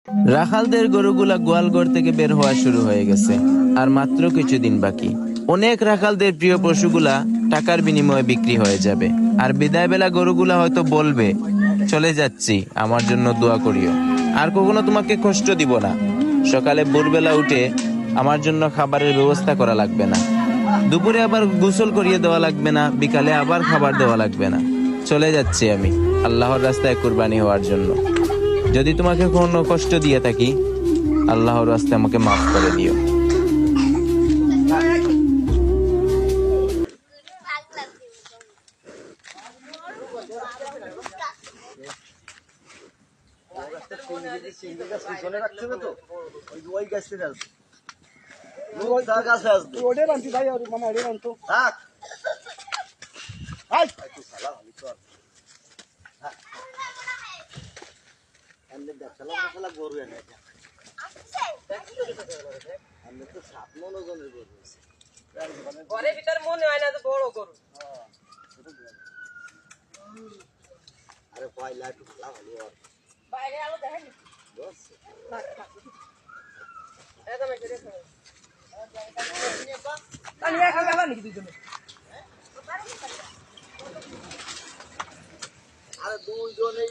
রাখালদের গরুগুলা গোয়ালঘর থেকে বের হওয়া শুরু হয়ে গেছে, আর মাত্র কিছুদিন বাকি। অনেক রাখালদের প্রিয় পশুগুলা টাকার বিনিময়ে বিক্রি হয়ে যাবে, আর বিদায় বেলা গরুগুলা হয়তো বলবে, চলে যাচ্ছি, আমার জন্য দোয়া করিও, আর কখনো তোমাকে কষ্ট দিব না। সকালে ভোরবেলা উঠে আমার জন্য খাবারের ব্যবস্থা করা লাগবে না, দুপুরে আবার গোসল করিয়ে দেওয়া লাগবে না, বিকালে আবার খাবার দেওয়া লাগবে না। চলে যাচ্ছি আমি আল্লাহর রাস্তায় কুরবানি হওয়ার জন্য। যদি তোমাকে কোনো কষ্ট দিয়ে থাকি, আল্লাহর রাস্তায় আমাকে মাফ করে দিও। ঘরের ভিতর মনে হয় না তো বড় গরু। আরে পয়লা একটু ভালো ভালো বাইরে আলো দেখেনি। একদম একটু দেখো। তাহলে একা একা নাকি দুইজনে? আরে দুইজনেই